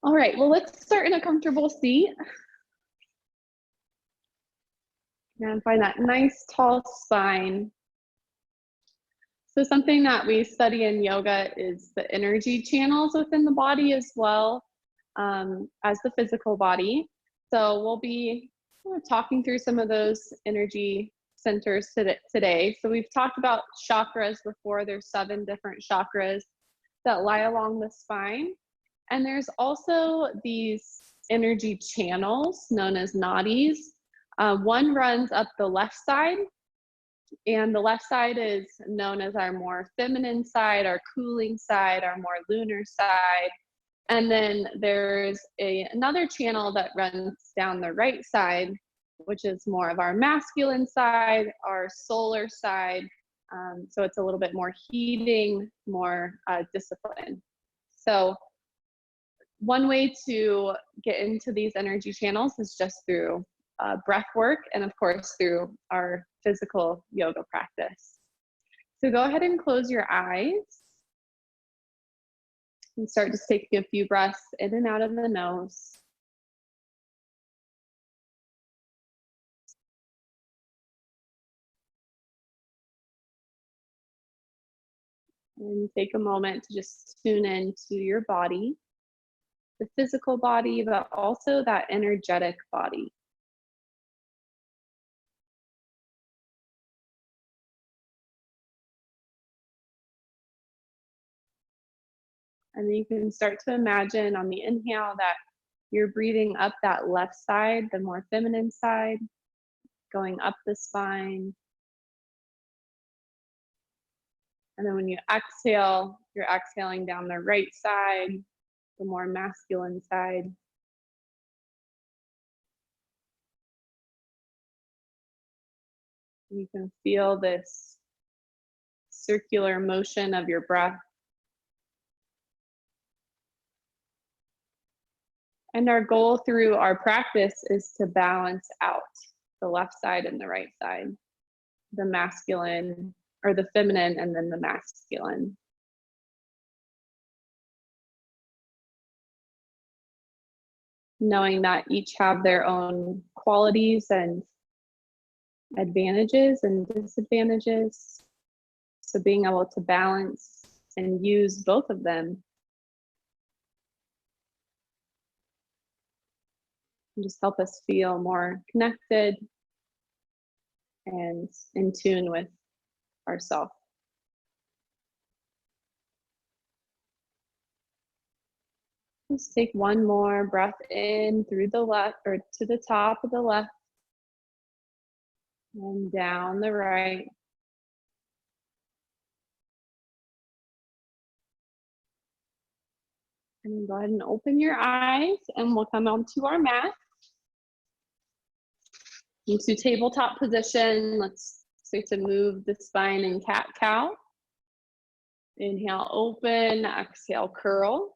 All right, well, let's start in a comfortable seat. And find that nice tall spine. So something that we study in yoga is the energy channels within the body as well as the physical body. So we'll be talking through some of those energy centers today. So we've talked about chakras before. There's 7 different chakras that lie along the spine. And there's also these energy channels known as nadis. One runs up the left side, and the left side is known as our more feminine side, our cooling side, our more lunar side. And then there's another channel that runs down the right side, which is more of our masculine side, our solar side. So it's a little bit more heating, more discipline. So one way to get into these energy channels is just through breath work and of course through our physical yoga practice. So go ahead and close your eyes and start just taking a few breaths in and out of the nose. And take a moment to just tune into your body, the physical body, but also that energetic body. And then you can start to imagine on the inhale that you're breathing up that left side, the more feminine side, going up the spine. And then when you exhale, you're exhaling down the right side, the more masculine side. You can feel this circular motion of your breath. And our goal through our practice is to balance out the left side and the right side, the masculine or the feminine and then the masculine. Knowing that each have their own qualities and advantages and disadvantages. So being able to balance and use both of them can just help us feel more connected and in tune with ourselves. Just take one more breath in through the left or to the top of the left and down the right. And then go ahead and open your eyes and we'll come onto our mat. Into tabletop position. Let's start to move the spine in cat-cow. Inhale, open, exhale, curl.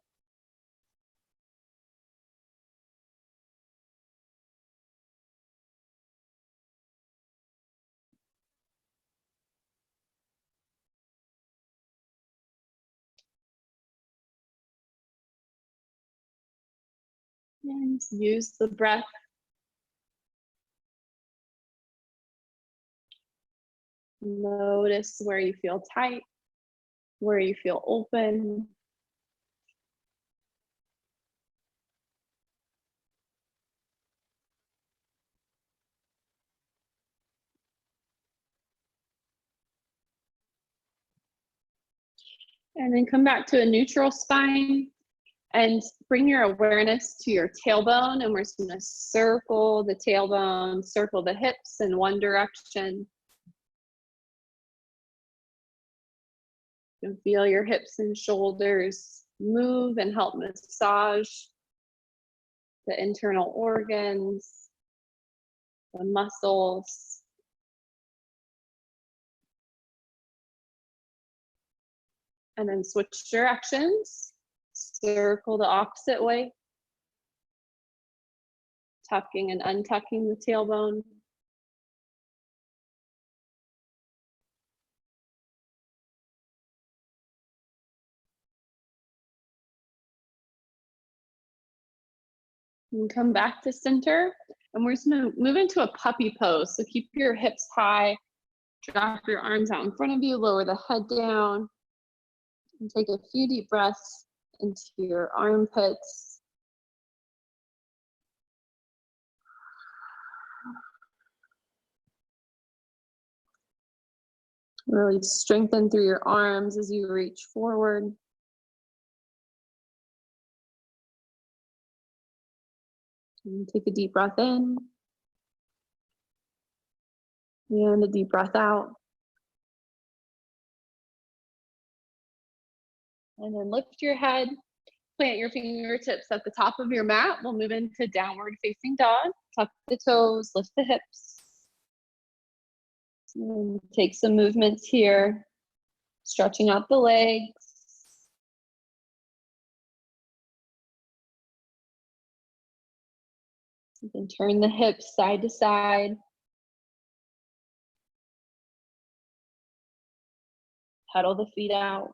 And use the breath. Notice where you feel tight, where you feel open. And then come back to a neutral spine and bring your awareness to your tailbone. And we're just gonna circle the tailbone, circle the hips in one direction. You can feel your hips and shoulders move and help massage the internal organs, the muscles. And then switch directions, circle the opposite way, tucking and untucking the tailbone. And come back to center. And we're just gonna move into a puppy pose. So keep your hips high, drop your arms out in front of you, lower the head down, and take a few deep breaths into your armpits. Really strengthen through your arms as you reach forward. And take a deep breath in. And a deep breath out. And then lift your head, plant your fingertips at the top of your mat. We'll move into downward facing dog. Tuck the toes, lift the hips. And take some movements here, stretching out the legs. You can turn the hips side to side. Pedal the feet out.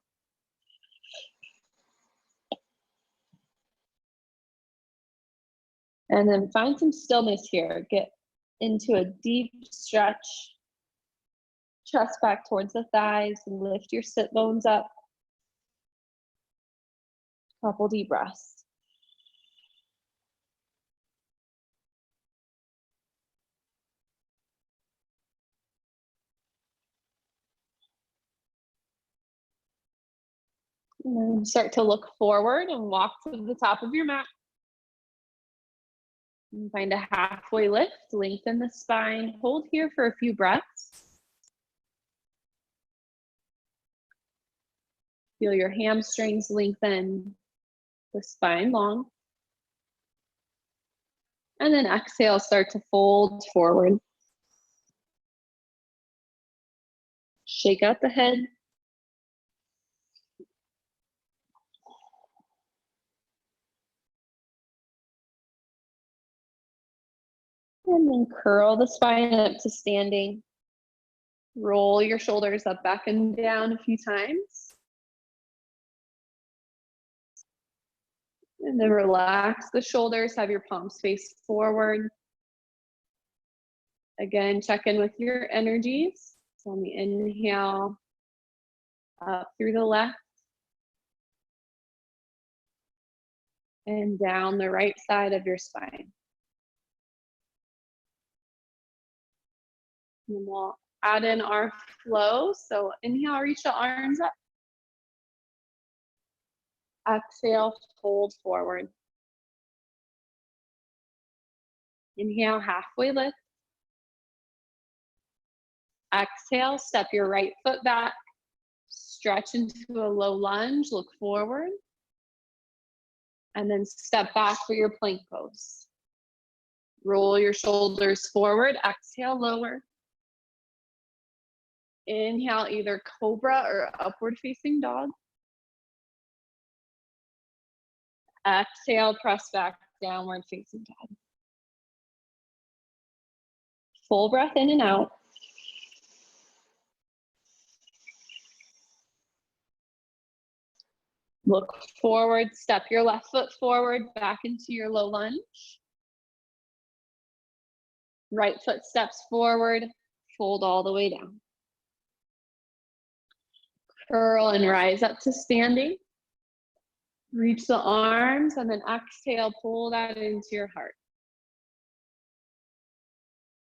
And then find some stillness here. Get into a deep stretch. Chest back towards the thighs and lift your sit bones up. Couple deep breaths. And then start to look forward and walk to the top of your mat. And find a halfway lift, lengthen the spine. Hold here for a few breaths. Feel your hamstrings lengthen, the spine long. And then exhale, start to fold forward. Shake out the head. And then curl the spine up to standing. Roll your shoulders up, back, and down a few times. And then relax the shoulders, have your palms face forward. Again, check in with your energies. So on the inhale, up through the left. And down the right side of your spine. And we'll add in our flow. So inhale, reach the arms up. Exhale, fold forward. Inhale, halfway lift. Exhale, step your right foot back. Stretch into a low lunge, look forward. And then step back for your plank pose. Roll your shoulders forward, exhale, lower. Inhale, either cobra or upward facing dog. Exhale, press back, downward facing dog. Full breath in and out. Look forward, step your left foot forward, back into your low lunge. Right foot steps forward, fold all the way down. Curl and rise up to standing. Reach the arms and then exhale, pull that into your heart.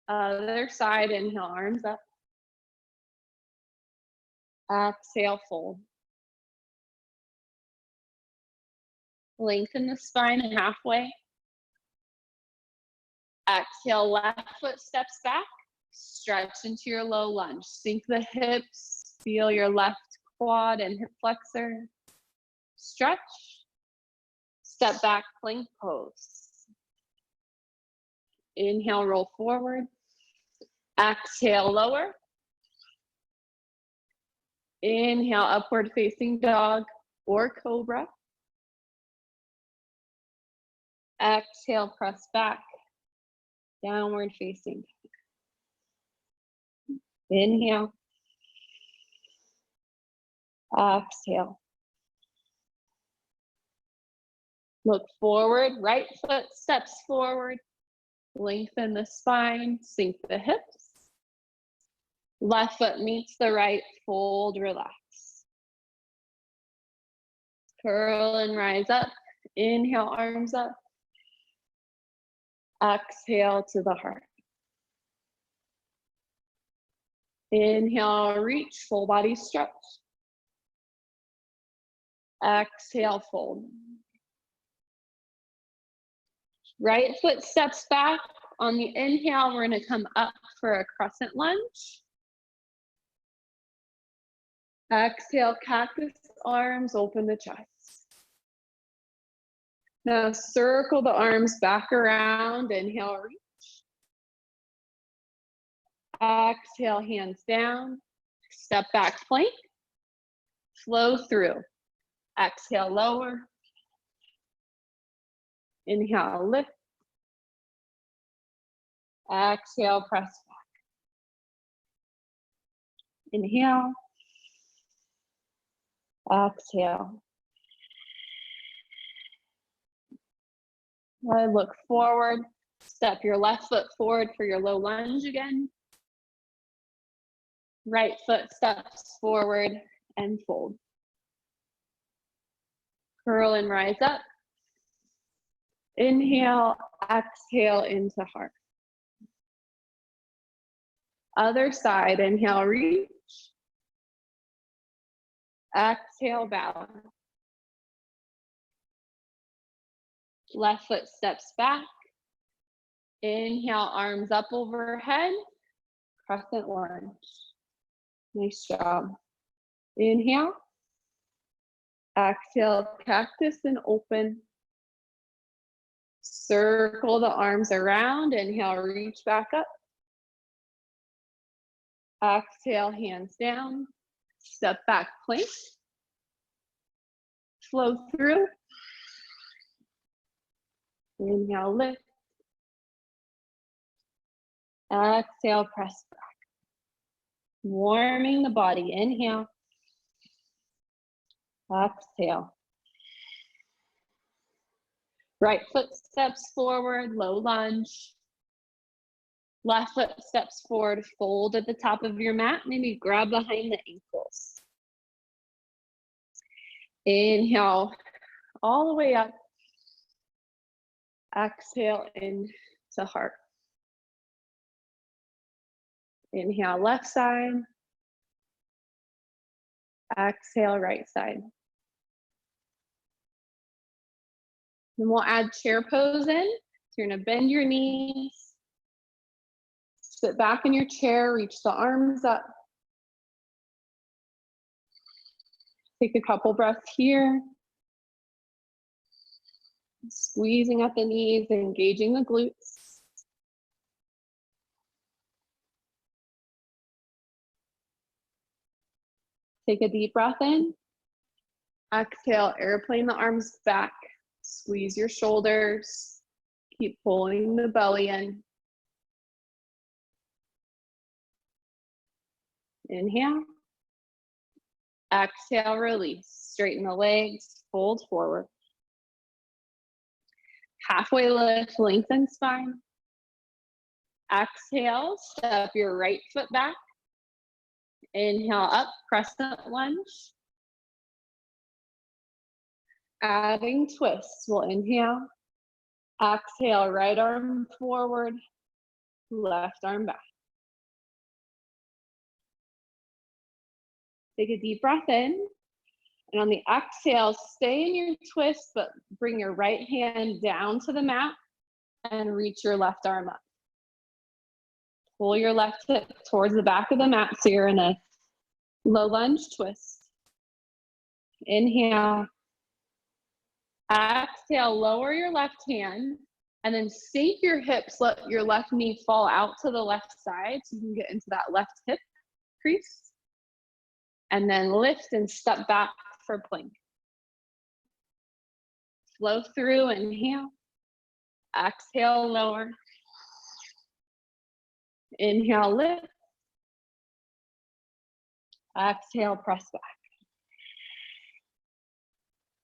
Other side, inhale, arms up. Exhale, fold. Lengthen the spine halfway. Exhale, left foot steps back. Stretch into your low lunge. Sink the hips. Feel your left quad and hip flexor. Stretch. Step back, plank pose. Inhale, roll forward. Exhale, lower. Inhale, upward facing dog or cobra. Exhale, press back. Downward facing dog. Inhale. Exhale. Look forward, right foot steps forward. Lengthen the spine, sink the hips. Left foot meets the right, fold, relax. Curl and rise up. Inhale, arms up. Exhale to the heart. Inhale, reach, full body stretch. Exhale, fold. Right foot steps back. On the inhale, we're going to come up for a crescent lunge. Exhale, cactus arms, open the chest. Now circle the arms back around, inhale, reach. Exhale, hands down, step back plank, flow through. Exhale, lower. Inhale, lift. Exhale, press back. Inhale. Exhale. Look forward. Step your left foot forward for your low lunge again. Right foot steps forward and fold. Curl and rise up. Inhale, exhale into heart. Other side, inhale, reach. Exhale, bow. Left foot steps back. Inhale, arms up overhead. Crescent lunge. Nice job. Inhale. Exhale, cactus and open. Circle the arms around. Inhale, reach back up. Exhale, hands down. Step back, plank. Flow through. Inhale, lift. Exhale, press back. Warming the body. Inhale. Exhale. Right foot steps forward, low lunge. Left foot steps forward, fold at the top of your mat. Maybe grab behind the ankles. Inhale all the way up. Exhale into heart. Inhale, left side. Exhale, right side. Then we'll add chair pose in. So you're gonna bend your knees. Sit back in your chair, reach the arms up. Take a couple breaths here. Squeezing at the knees, engaging the glutes. Take a deep breath in. Exhale, airplane the arms back. Squeeze your shoulders. Keep pulling the belly in. Inhale. Exhale, release. Straighten the legs, fold forward. Halfway lift, lengthen spine. Exhale, step your right foot back. Inhale up, crescent lunge. Adding twists, we'll inhale. Exhale, right arm forward, left arm back. Take a deep breath in. And on the exhale, stay in your twist, but bring your right hand down to the mat and reach your left arm up. Pull your left hip towards the back of the mat so you're in a low lunge twist. Inhale. Exhale, lower your left hand and then sink your hips, let your left knee fall out to the left side so you can get into that left hip crease. And then lift and step back for plank. Flow through, inhale. Exhale, lower. Inhale, lift. Exhale, press back.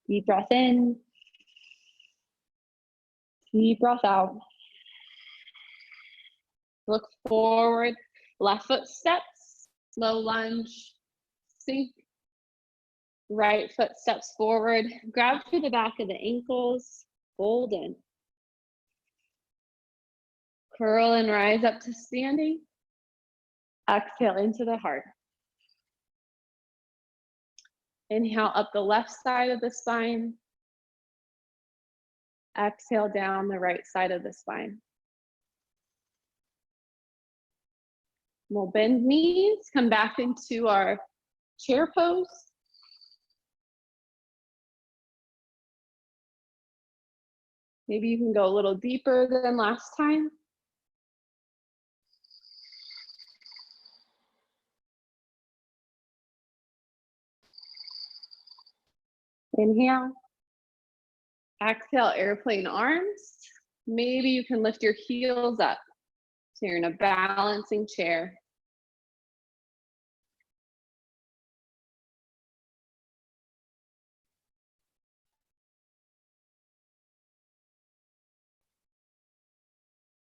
Deep breath in. Deep breath out. Look forward, left foot steps, low lunge, sink. Right foot steps forward, grab through the back of the ankles, fold in. Curl and rise up to standing. Exhale into the heart. Inhale up the left side of the spine. Exhale down the right side of the spine. We'll bend knees, come back into our chair pose. Maybe you can go a little deeper than last time. Inhale. Exhale, airplane arms. Maybe you can lift your heels up. So you're in a balancing chair.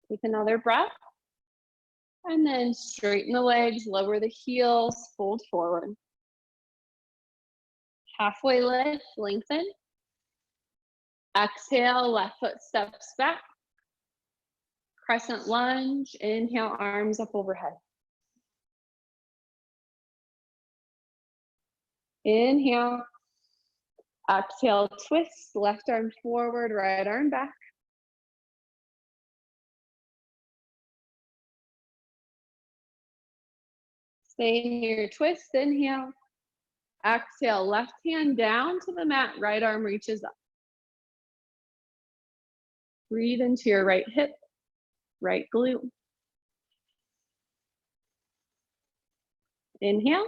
Take another breath. And then straighten the legs, lower the heels, fold forward. Halfway lift, lengthen. Exhale, left foot steps back. Crescent lunge, inhale, arms up overhead. Inhale. Exhale, twist, left arm forward, right arm back. Stay in your twist, inhale. Exhale, left hand down to the mat, right arm reaches up. Breathe into your right hip, right glute. Inhale.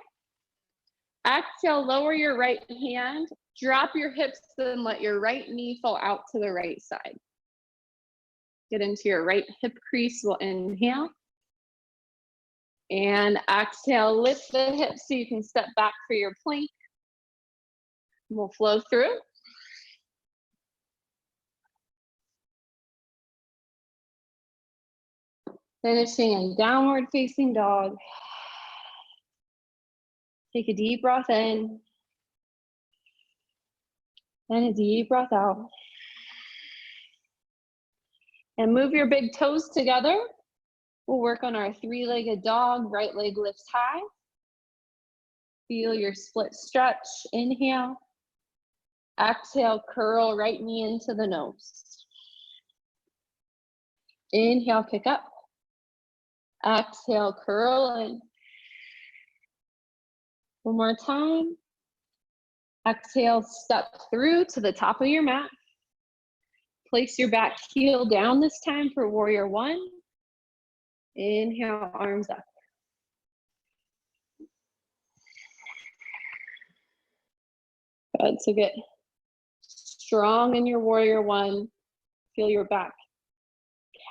Exhale, lower your right hand, drop your hips and let your right knee fall out to the right side. Get into your right hip crease, we'll inhale. And exhale, lift the hips so you can step back for your plank. We'll flow through. Finishing in downward facing dog. Take a deep breath in. And a deep breath out. And move your big toes together. We'll work on our three-legged dog. Right leg lifts high. Feel your split stretch. Inhale. Exhale, curl right knee into the nose. Inhale, kick up. Exhale, curl in. One more time. Exhale, step through to the top of your mat. Place your back heel down this time for warrior one. Inhale, arms up. Good, so get strong in your warrior one. Feel your back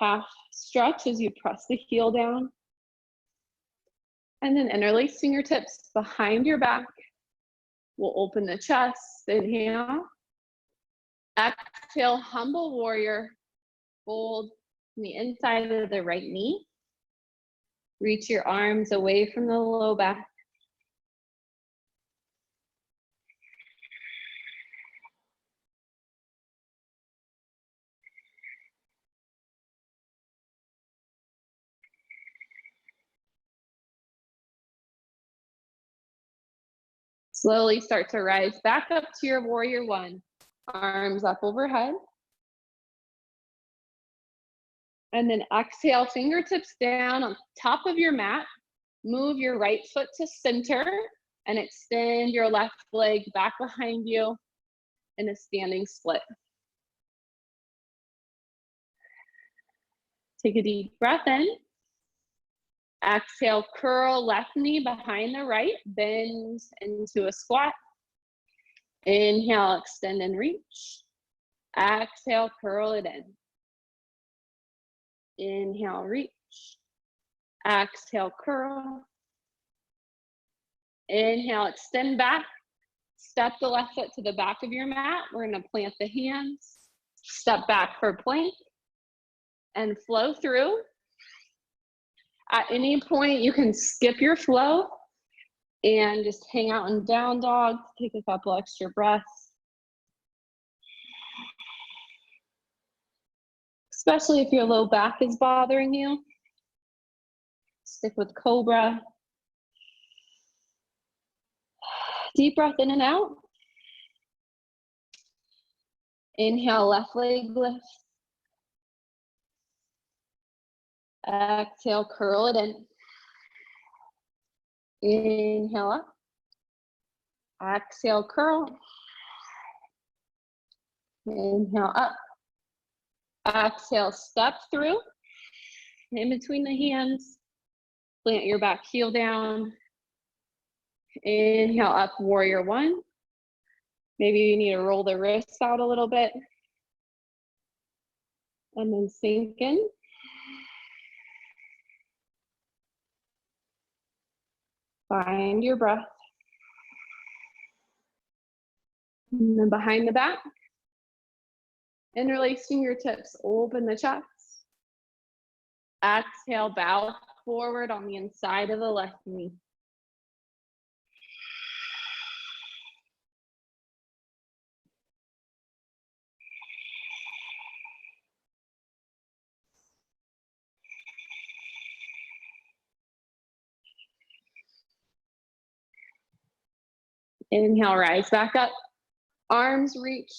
calf stretch as you press the heel down. And then interlace fingertips behind your back. We'll open the chest, inhale. Exhale, humble warrior. Fold from the inside of the right knee. Reach your arms away from the low back. Slowly start to rise back up to your warrior one. Arms up overhead. And then exhale, fingertips down on top of your mat. Move your right foot to center and extend your left leg back behind you in a standing split. Take a deep breath in. Exhale, curl left knee behind the right, bend into a squat. Inhale, extend and reach. Exhale, curl it in. Inhale, reach. Exhale, curl. Inhale, extend back. Step the left foot to the back of your mat. We're gonna plant the hands. Step back for plank. and flow through. At any point, you can skip your flow and just hang out in down dog, take a couple extra breaths. Especially if your low back is bothering you. Stick with cobra. Deep breath in and out. Inhale, left leg lift. Exhale, curl it in. Inhale up. Exhale, curl. Inhale up. Exhale, step through. In between the hands. Plant your back heel down. Inhale up, warrior one. Maybe you need to roll the wrists out a little bit. And then sink in. Find your breath. And then behind the back. Interlace fingertips, open the chest. Exhale, bow forward on the inside of the left knee. Inhale, rise back up. Arms reach.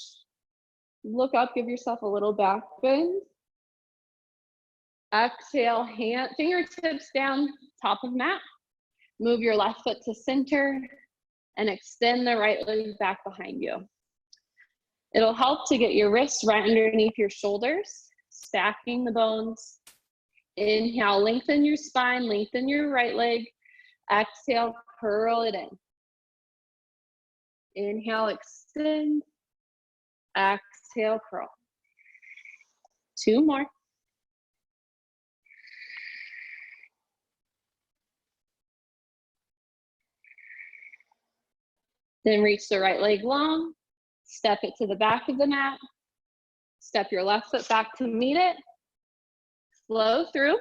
Look up, give yourself a little back bend. Exhale, fingertips down, top of mat. Move your left foot to center and extend the right leg back behind you. It'll help to get your wrists right underneath your shoulders, stacking the bones. Inhale, lengthen your spine, lengthen your right leg. Exhale, curl it in. Inhale, extend. Exhale, curl. Two more. Then reach the right leg long. Step it to the back of the mat. Step your left foot back to meet it. Flow through.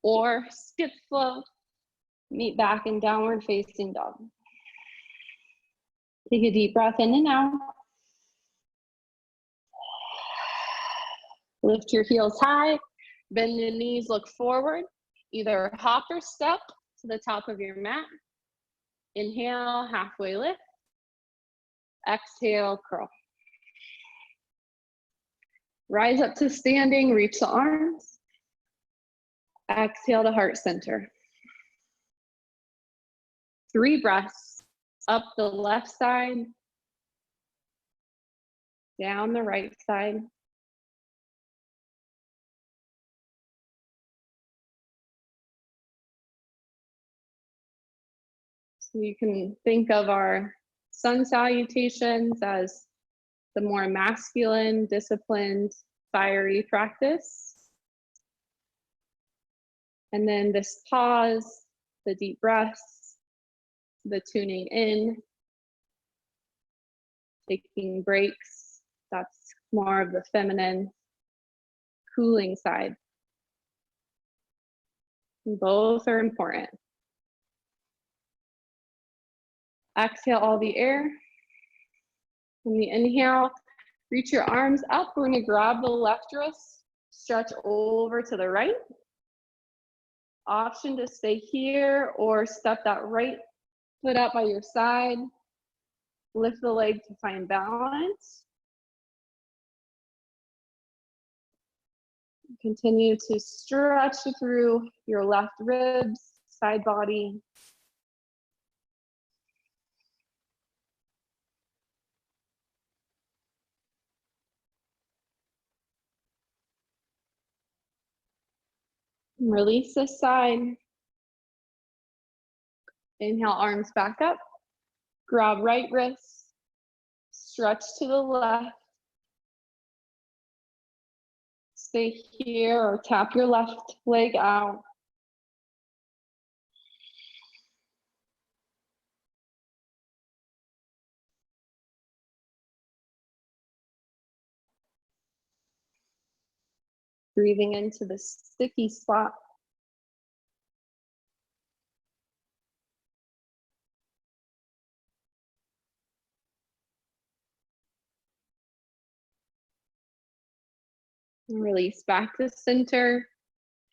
Or skip flow. Meet back in downward facing dog. Take a deep breath in and out. Lift your heels high. Bend the knees, look forward. Either hop or step to the top of your mat. Inhale, halfway lift. Exhale, curl. Rise up to standing, reach the arms. Exhale to heart center. 3 breaths, up the left side, down the right side. So you can think of our sun salutations as the more masculine, disciplined, fiery practice. And then this pause, the deep breaths, the tuning in, taking breaks, that's more of the feminine, cooling side. Both are important. Exhale all the air. When we inhale, reach your arms up. We're gonna grab the left wrist, stretch over to the right. Option to stay here or step that right foot up by your side. Lift the leg to find balance. Continue to stretch through your left ribs, side body. Release this side. Inhale, arms back up. Grab right wrist. Stretch to the left. Stay here or tap your left leg out. Breathing into the sticky spot. And release back to center.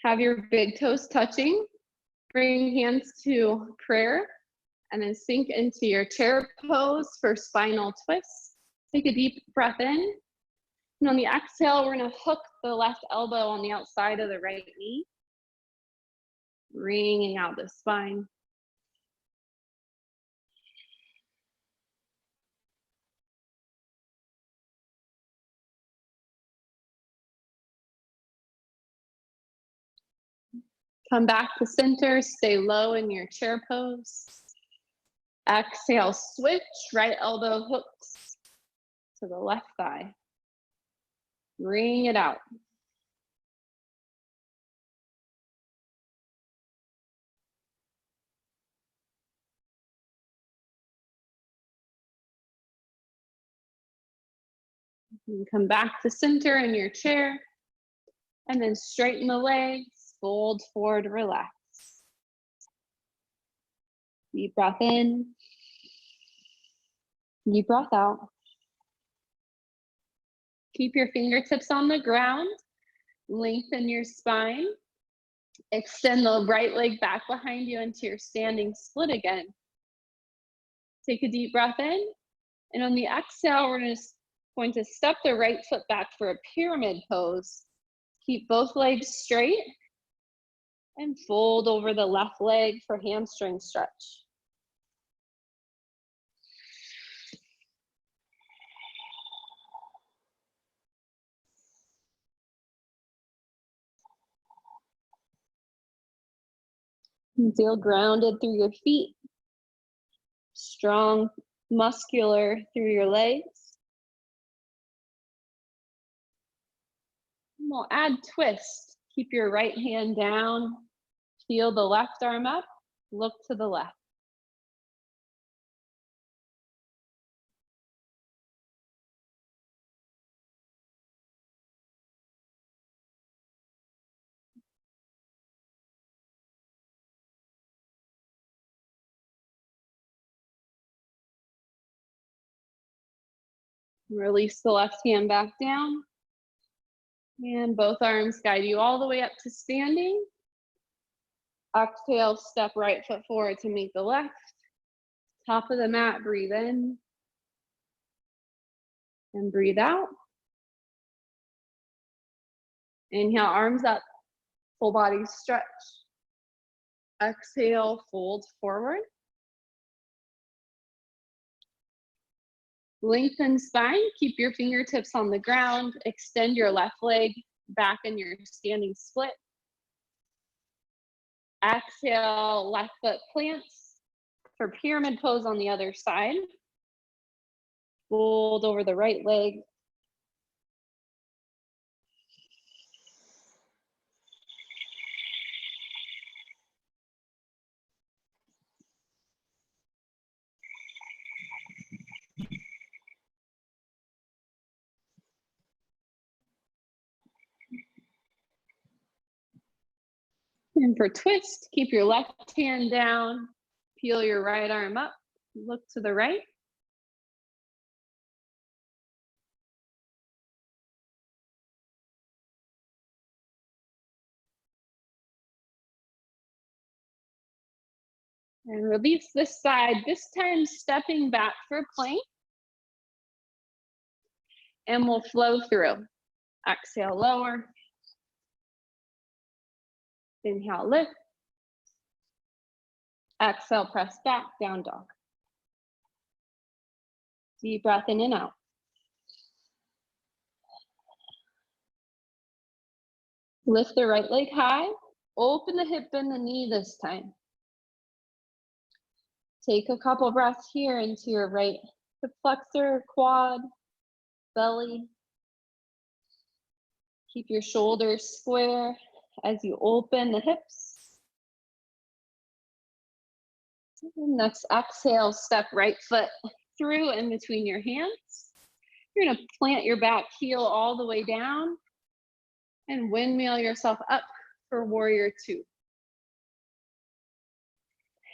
Have your big toes touching. Bring hands to prayer and then sink into your chair pose for spinal twists. Take a deep breath in. And on the exhale, we're gonna hook the left elbow on the outside of the right knee, wringing out the spine. Come back to center, stay low in your chair pose. Exhale, switch, right elbow hooks to the left thigh. Bring it out. And come back to center in your chair, and then straighten the legs, fold forward, relax. Deep breath in, deep breath out. Keep your fingertips on the ground, lengthen your spine, extend the right leg back behind you into your standing split again. Take a deep breath in, and on the exhale, we're going to step the right foot back for a pyramid pose. Keep both legs straight and fold over the left leg for hamstring stretch. Feel grounded through your feet, strong, muscular through your legs. And we'll add twist. Keep your right hand down, feel the left arm up, look to the left. Release the left hand back down. And both arms guide you all the way up to standing. Exhale, step right foot forward to meet the left. Top of the mat, breathe in. And breathe out. Inhale, arms up, full body stretch. Exhale, fold forward. Lengthen spine, keep your fingertips on the ground, extend your left leg back in your standing split. Exhale, left foot plants for pyramid pose on the other side. Fold over the right leg. And for twist, keep your left hand down, peel your right arm up, look to the right. And release this side, this time stepping back for plank. And we'll flow through. Exhale, lower. Inhale, lift. Exhale, press back, down dog. Deep breath in and out. Lift the right leg high. Open the hip and the knee this time. Take a couple breaths here into your right hip flexor, quad, belly. Keep your shoulders square as you open the hips. Next exhale, step right foot through in between your hands. You're gonna plant your back heel all the way down. And windmill yourself up for warrior two.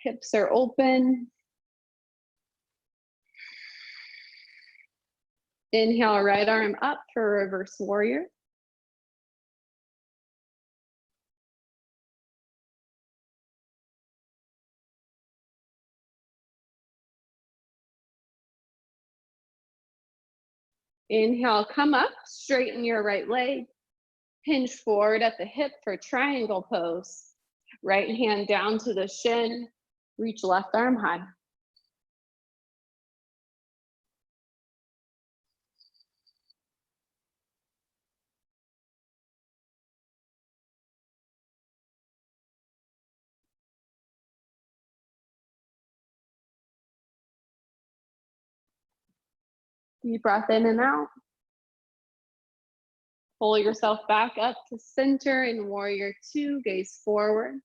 Hips are open. Inhale, right arm up for reverse warrior. Inhale, come up, straighten your right leg. Hinge forward at the hip for triangle pose. Right hand down to the shin. Reach left arm high. Deep breath in and out. Pull yourself back up to center in warrior two, gaze forward.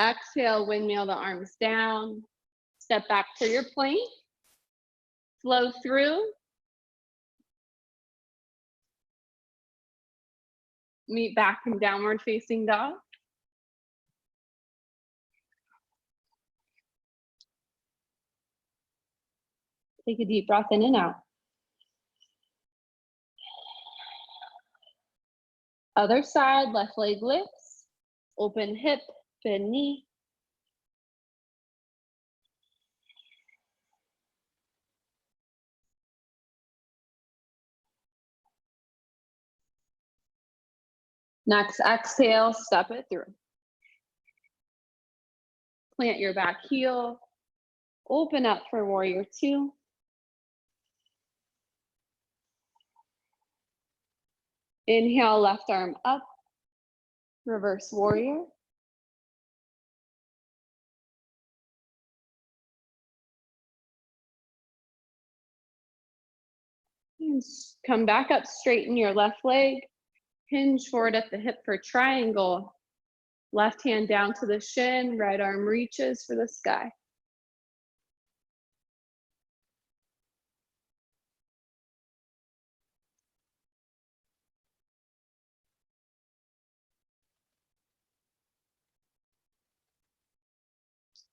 Exhale, windmill the arms down. Step back for your plank. Flow through. Meet back in downward facing dog. Take a deep breath in and out. Other side, left leg lifts. Open hip, bend knee. Next exhale, step it through. Plant your back heel. Open up for warrior two. Inhale, left arm up. Reverse warrior. And come back up, straighten your left leg. Hinge forward at the hip for triangle. Left hand down to the shin, right arm reaches for the sky.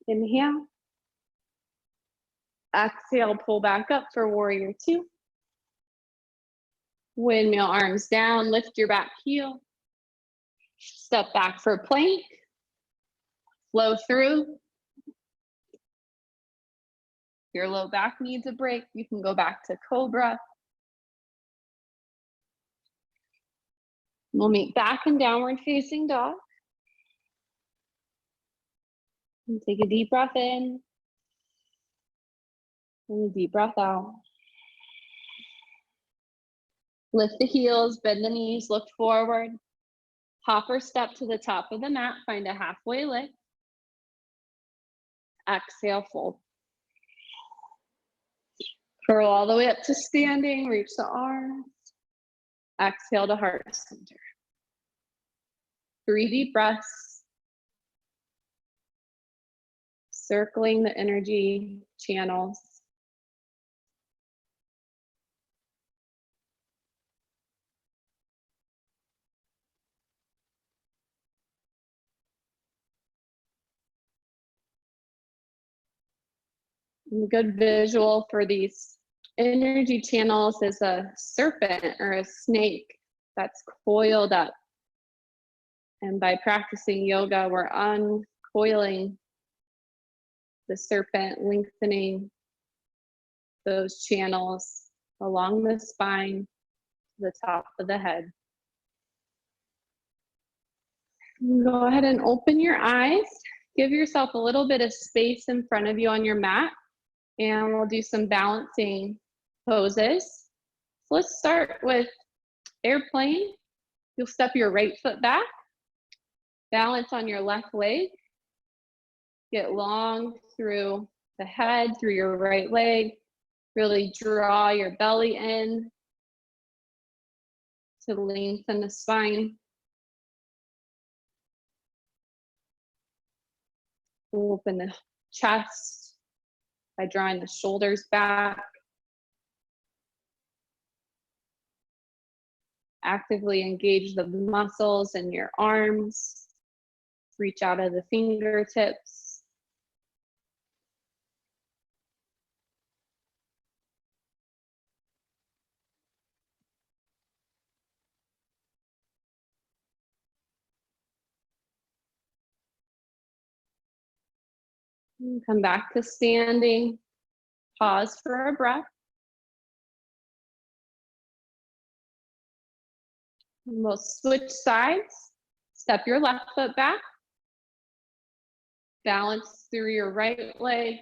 Inhale. Exhale, pull back up for warrior two. Windmill arms down, lift your back heel. Step back for plank. Flow through. If your low back needs a break, you can go back to cobra. We'll meet back in downward facing dog. And take a deep breath in. And a deep breath out. Lift the heels, bend the knees, look forward. Hop or step to the top of the mat, find a halfway lift. Exhale, fold. Curl all the way up to standing, reach the arms. Exhale to heart center. 3 deep breaths. Circling the energy channels. And a good visual for these energy channels is a serpent or a snake that's coiled up. And by practicing yoga, we're uncoiling the serpent, lengthening those channels along the spine to the top of the head. Go ahead and open your eyes. Give yourself a little bit of space in front of you on your mat, and we'll do some balancing poses. So let's start with airplane. You'll step your right foot back, balance on your left leg, get long through the head, through your right leg, really draw your belly in to lengthen the spine. Open the chest by drawing the shoulders back. Actively engage the muscles in your arms. Reach out of the fingertips. And come back to standing. Pause for a breath. And we'll switch sides. Step your left foot back. Balance through your right leg.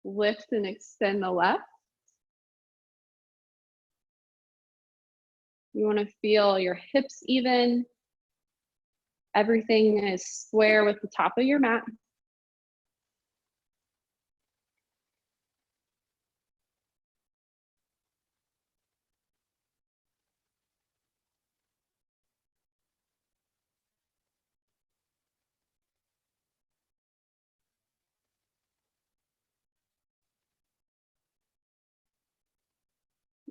Lift and extend the left. You want to feel your hips even. Everything is square with the top of your mat.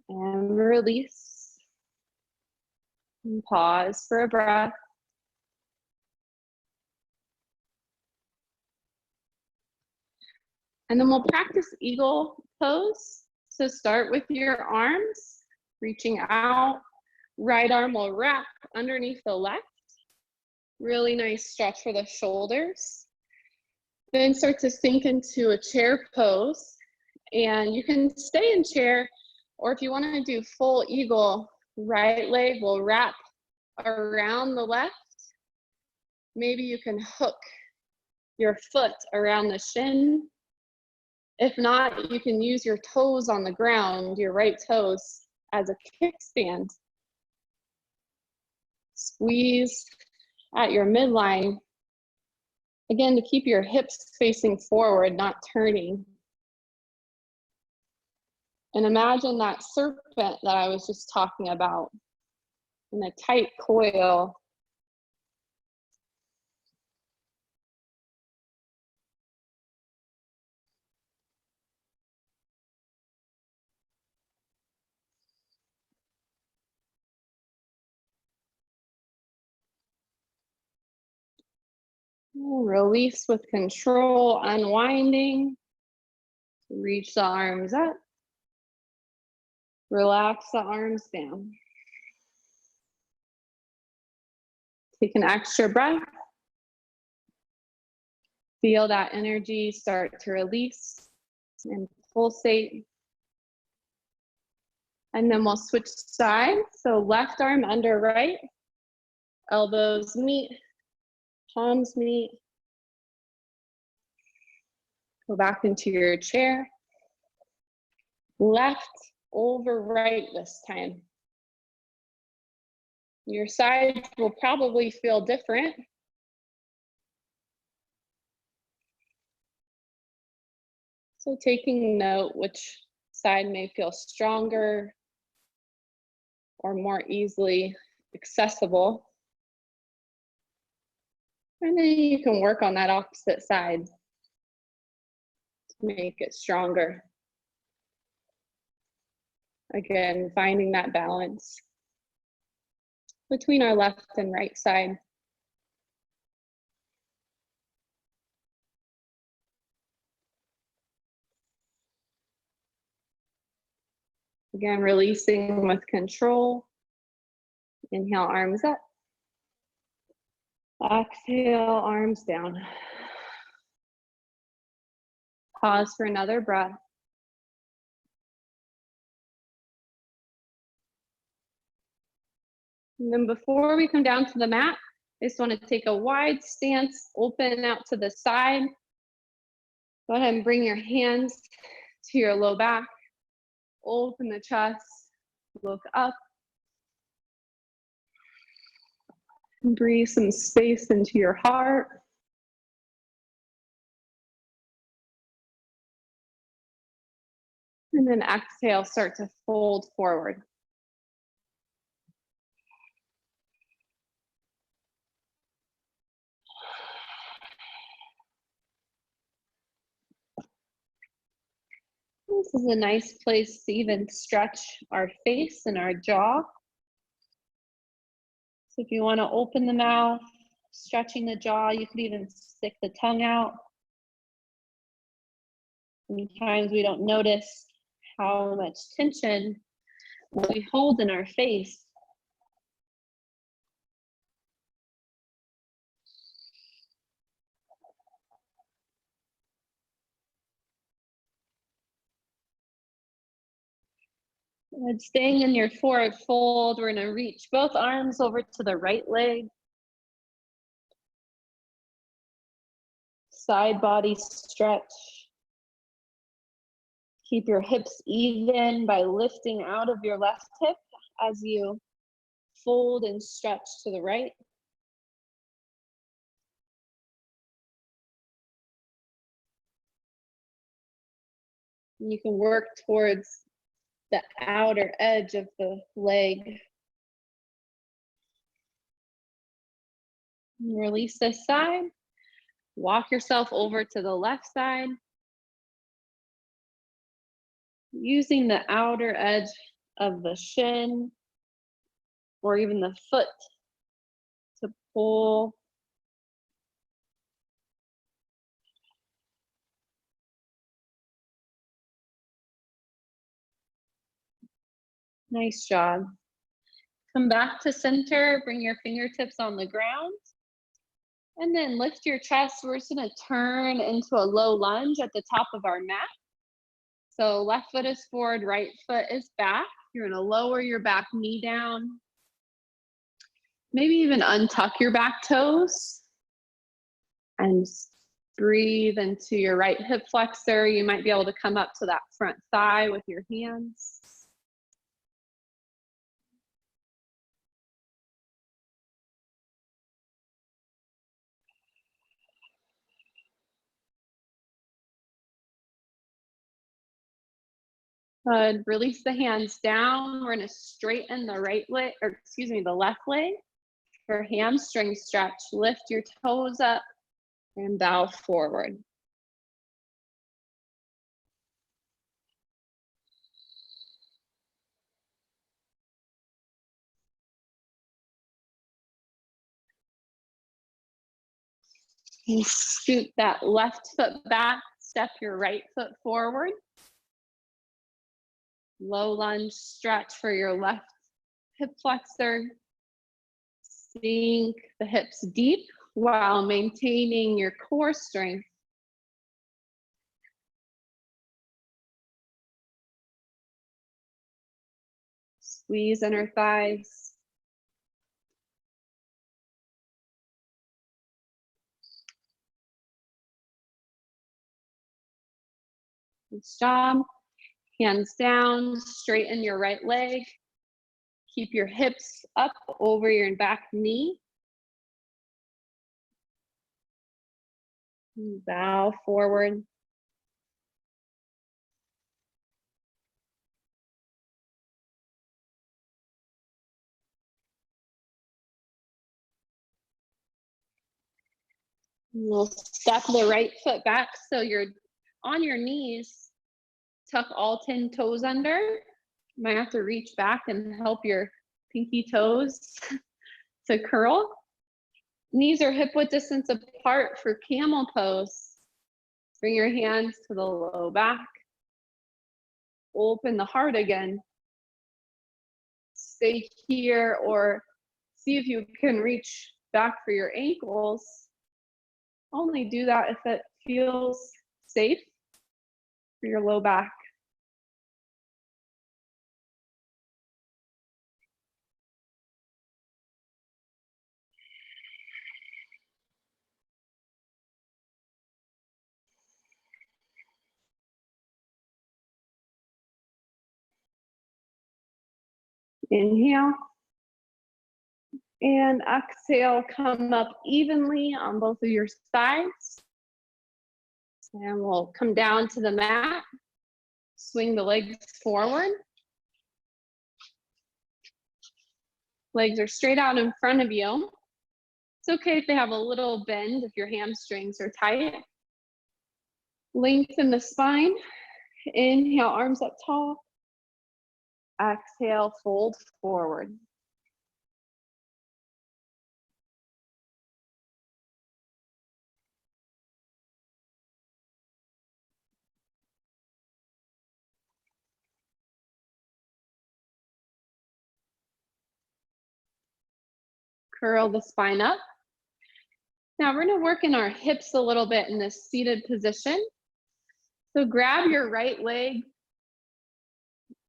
And release. And pause for a breath. And then we'll practice eagle pose. So start with your arms, reaching out. Right arm will wrap underneath the left. Really nice stretch for the shoulders. Then start to sink into a chair pose. And you can stay in chair, or if you want to do full eagle, right leg will wrap around the left. Maybe you can hook your foot around the shin. If not, you can use your toes on the ground, your right toes, as a kickstand. Squeeze at your midline. Again, to keep your hips facing forward, not turning. And imagine that serpent that I was just talking about in a tight coil. Release with control, unwinding. Reach the arms up. Relax the arms down. Take an extra breath. Feel that energy start to release and pulsate. And then we'll switch sides. So left arm under right. Elbows meet. Palms meet. Go back into your chair. Left over right this time. Your sides will probably feel different. So taking note which side may feel stronger or more easily accessible. And then you can work on that opposite side to make it stronger. Again, finding that balance between our left and right side. Again, releasing with control. Inhale, arms up. Exhale, arms down. Pause for another breath. And then before we come down to the mat, I just want to take a wide stance, open out to the side. Go ahead and bring your hands to your low back. Open the chest, look up. And breathe some space into your heart. And then exhale, start to fold forward. This is a nice place to even stretch our face and our jaw. So if you want to open the mouth, stretching the jaw, you could even stick the tongue out. Sometimes we don't notice how much tension we hold in our face. And staying in your forward fold, we're going to reach both arms over to the right leg. Side body stretch. Keep your hips even by lifting out of your left hip as you fold and stretch to the right. And you can work towards the outer edge of the leg. And release this side. Walk yourself over to the left side. Using the outer edge of the shin or even the foot to pull. Nice job. Come back to center, bring your fingertips on the ground. And then lift your chest. We're just gonna turn into a low lunge at the top of our mat. So left foot is forward, right foot is back. You're gonna lower your back knee down. Maybe even untuck your back toes. And breathe into your right hip flexor. You might be able to come up to that front thigh with your hands. Good. Release the hands down. We're going to straighten the right leg, or excuse me, the left leg. For hamstring stretch, lift your toes up and bow forward. And scoot that left foot back, step your right foot forward. Low lunge stretch for your left hip flexor. Sink the hips deep while maintaining your core strength. Squeeze inner thighs. Good job. Hands down, straighten your right leg. Keep your hips up over your back knee. Bow forward. We'll step the right foot back so you're on your knees. Tuck all 10 toes under. You might have to reach back and help your pinky toes to curl. Knees are hip width distance apart for camel pose. Bring your hands to the low back. Open the heart again. Stay here or see if you can reach back for your ankles. Only do that if it feels safe for your low back. Inhale. And exhale, come up evenly on both of your sides. And we'll come down to the mat. Swing the legs forward. Legs are straight out in front of you. It's okay if they have a little bend if your hamstrings are tight. Lengthen the spine. Inhale, arms up tall. Exhale, fold forward. Curl the spine up. Now we're gonna work in our hips a little bit in this seated position. So grab your right leg,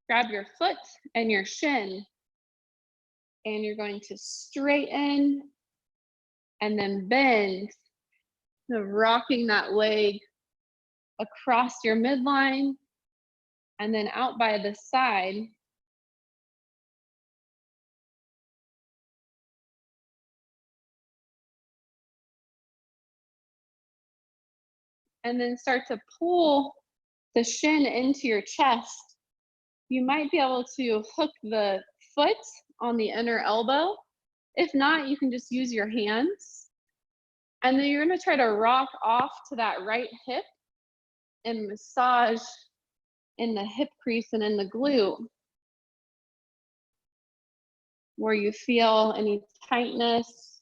grab your foot and your shin, and you're going to straighten and then bend. So rocking that leg across your midline and then out by the side. And then start to pull the shin into your chest. You might be able to hook the foot on the inner elbow. If not, you can just use your hands. And then you're gonna try to rock off to that right hip and massage in the hip crease and in the glute where you feel any tightness.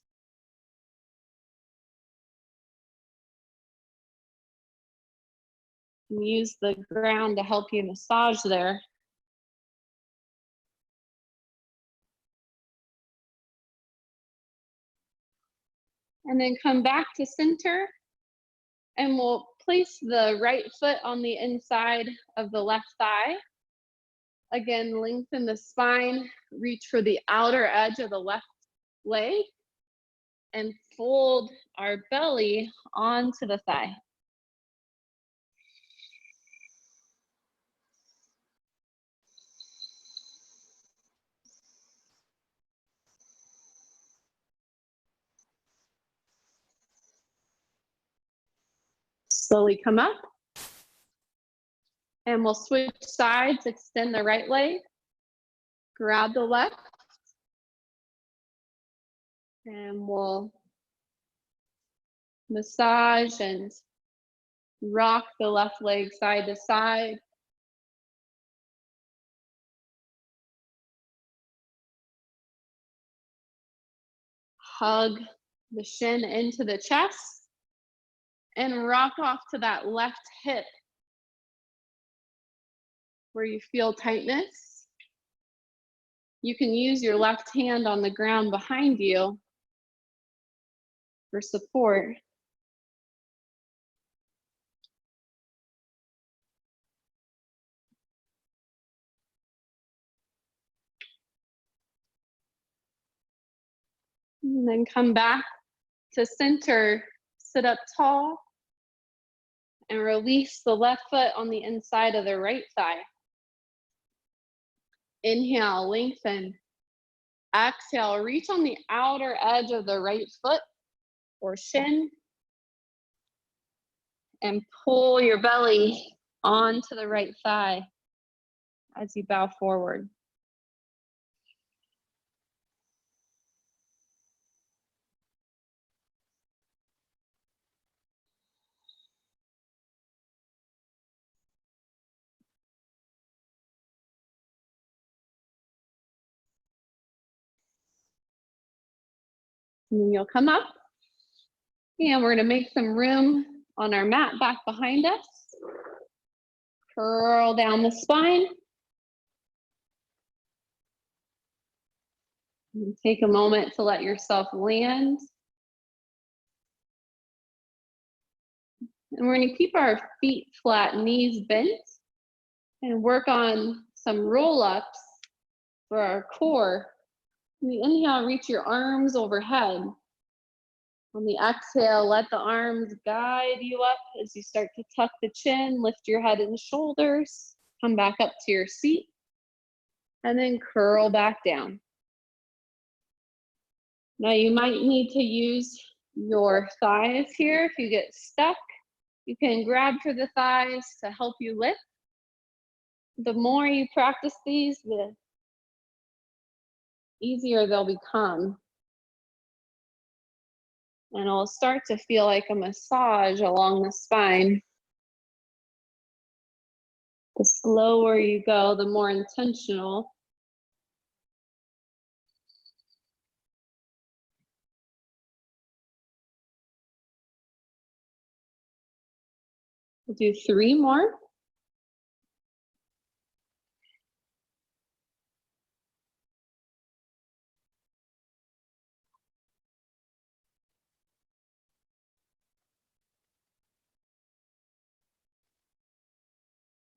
And use the ground to help you massage there. And then come back to center, and we'll place the right foot on the inside of the left thigh. Again, lengthen the spine, reach for the outer edge of the left leg, and fold our belly onto the thigh. Slowly come up. And we'll switch sides, extend the right leg, grab the left, and we'll massage and rock the left leg side to side. Hug the shin into the chest and rock off to that left hip where you feel tightness. You can use your left hand on the ground behind you for support. And then come back to center, sit up tall, and release the left foot on the inside of the right thigh. Inhale, lengthen. Exhale, reach on the outer edge of the right foot or shin, and pull your belly onto the right thigh as you bow forward. And then you'll come up, and we're gonna make some room on our mat back behind us. Curl down the spine. And take a moment to let yourself land. And we're gonna keep our feet flat, knees bent, and work on some roll-ups for our core. On the inhale, reach your arms overhead. On the exhale, let the arms guide you up as you start to tuck the chin, lift your head and shoulders, come back up to your seat, and then curl back down. Now you might need to use your thighs here if you get stuck. You can grab for the thighs to help you lift. The more you practice these, the easier they'll become. And it'll start to feel like a massage along the spine. The slower you go, the more intentional. We'll do 3 more.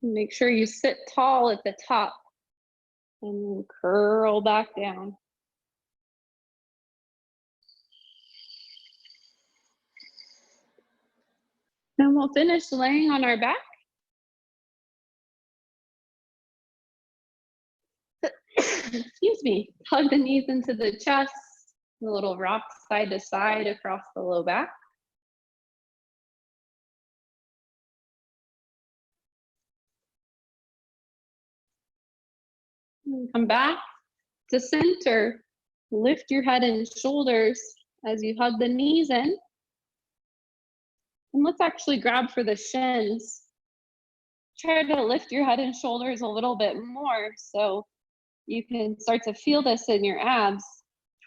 Make sure you sit tall at the top and then curl back down. Then we'll finish laying on our back. Excuse me. Hug the knees into the chest, a little rock side to side across the low back. And come back to center. Lift your head and shoulders as you hug the knees in. And let's actually grab for the shins. Try to lift your head and shoulders a little bit more so you can start to feel this in your abs,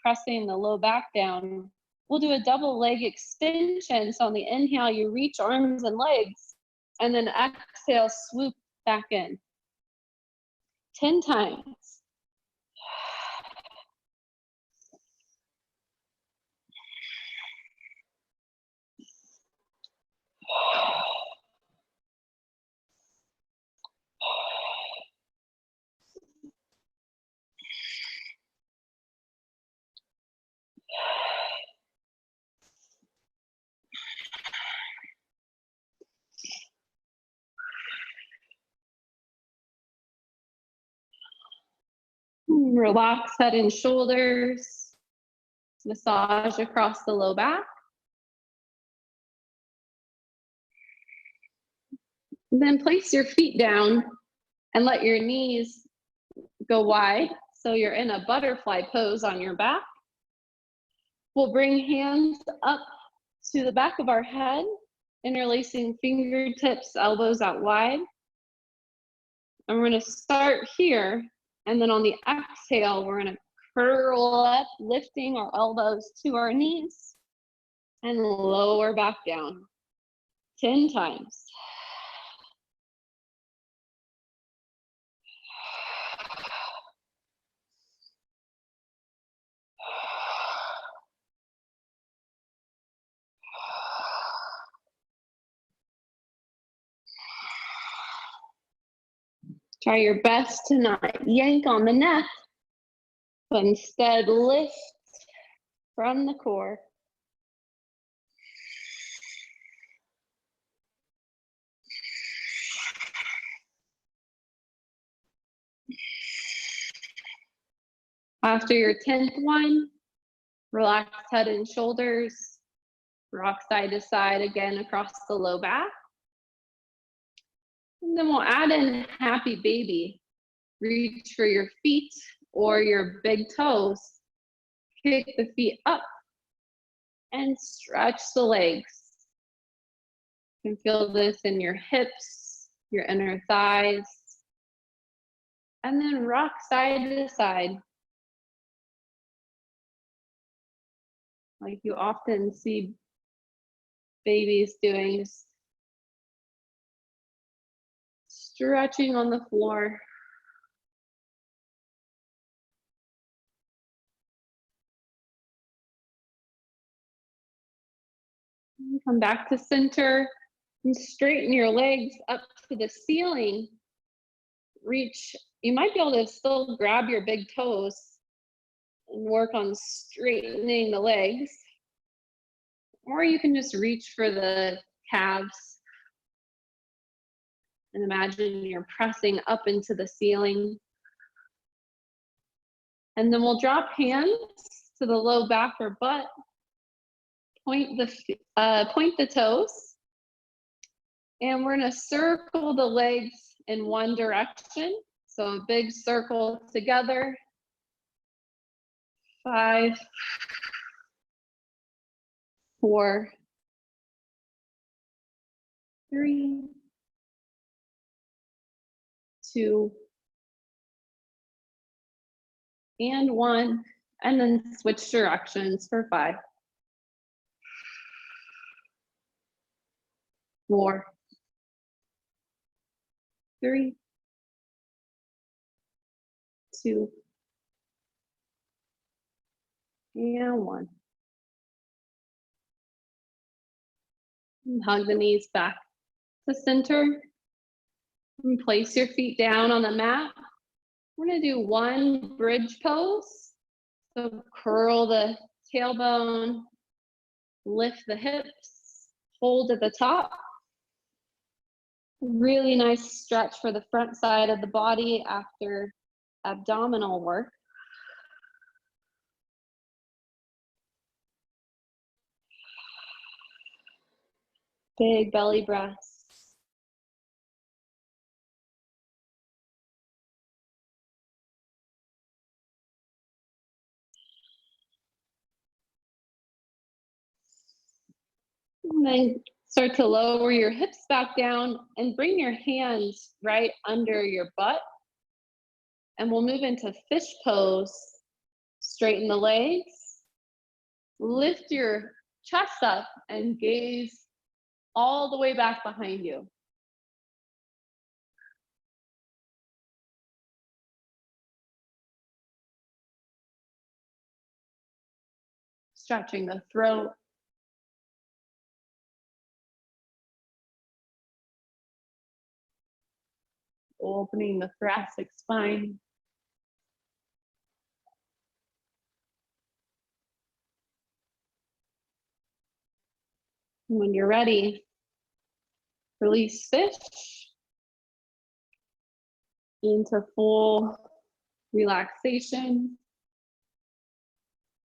pressing the low back down. We'll do a double leg extension. So on the inhale, you reach arms and legs, and then exhale, swoop back in. 10 times. Relax head and shoulders. Massage across the low back. And then place your feet down and let your knees go wide. So you're in a butterfly pose on your back. We'll bring hands up to the back of our head, interlacing fingertips, elbows out wide. And we're gonna start here. And then on the exhale, we're gonna curl up, lifting our elbows to our knees and lower back down. 10 times. Try your best to not yank on the neck, but instead lift from the core. After your 10th one, relax head and shoulders, rock side to side again across the low back. And then we'll add in happy baby. Reach for your feet or your big toes. Kick the feet up and stretch the legs. You can feel this in your hips, your inner thighs. And then rock side to side. Like you often see babies doing, just stretching on the floor. And come back to center and straighten your legs up to the ceiling. Reach, you might be able to still grab your big toes and work on straightening the legs. Or you can just reach for the calves and imagine you're pressing up into the ceiling. And then we'll drop hands to the low back or butt. Point the toes. And we're gonna circle the legs in one direction. So a big circle together. 5, 4, 3, 2, and 1. And then switch directions for 5, 4, 3, 2, and 1. And hug the knees back to center. And place your feet down on the mat. We're gonna do one bridge pose. So curl the tailbone, lift the hips, hold at the top. Really nice stretch for the front side of the body after abdominal work. Big belly breaths. And then start to lower your hips back down and bring your hands right under your butt. And we'll move into fish pose. Straighten the legs. Lift your chest up and gaze all the way back behind you. Stretching the throat. Opening the thoracic spine. When you're ready, release fish into full relaxation.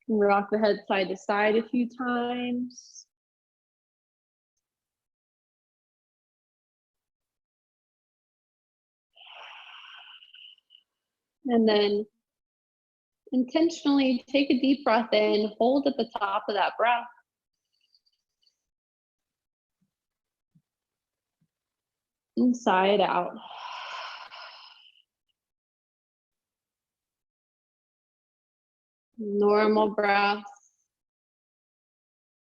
Rock the head side to side a few times. And then intentionally take a deep breath in, hold at the top of that breath. And sigh it out. Normal breath.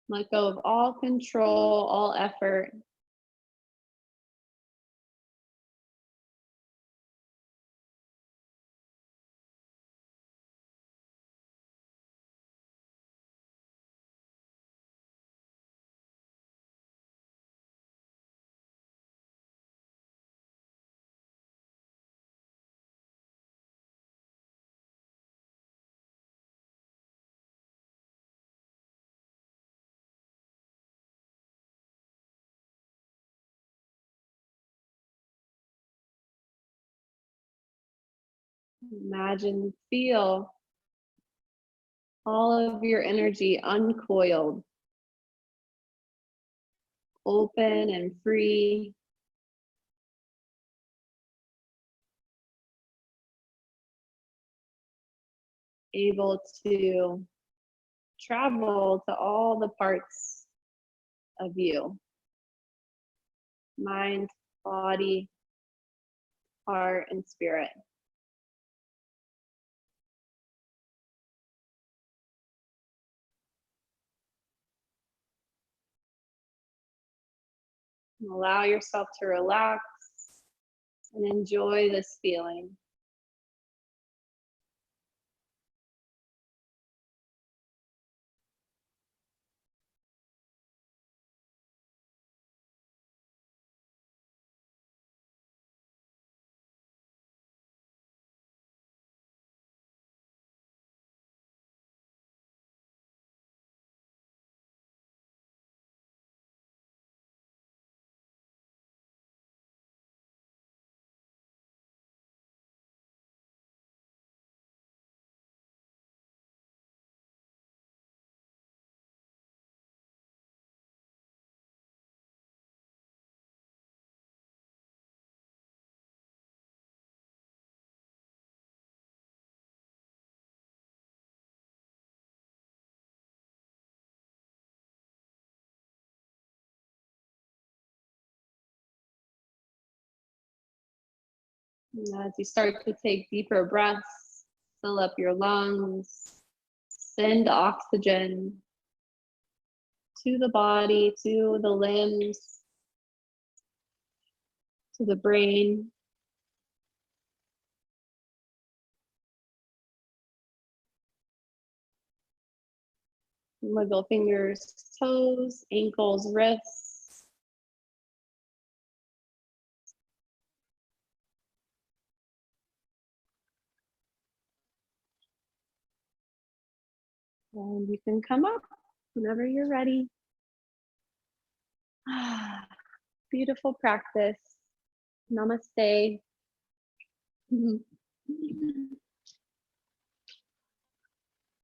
Let go of all control, all effort. Imagine, feel all of your energy uncoiled, open and free. Able to travel to all the parts of you. Mind, body, heart, and spirit. Allow yourself to relax and enjoy this feeling. And as you start to take deeper breaths, fill up your lungs, send oxygen to the body, to the limbs, to the brain. Wiggle fingers, toes, ankles, wrists. And you can come up whenever you're ready. Beautiful practice. Namaste.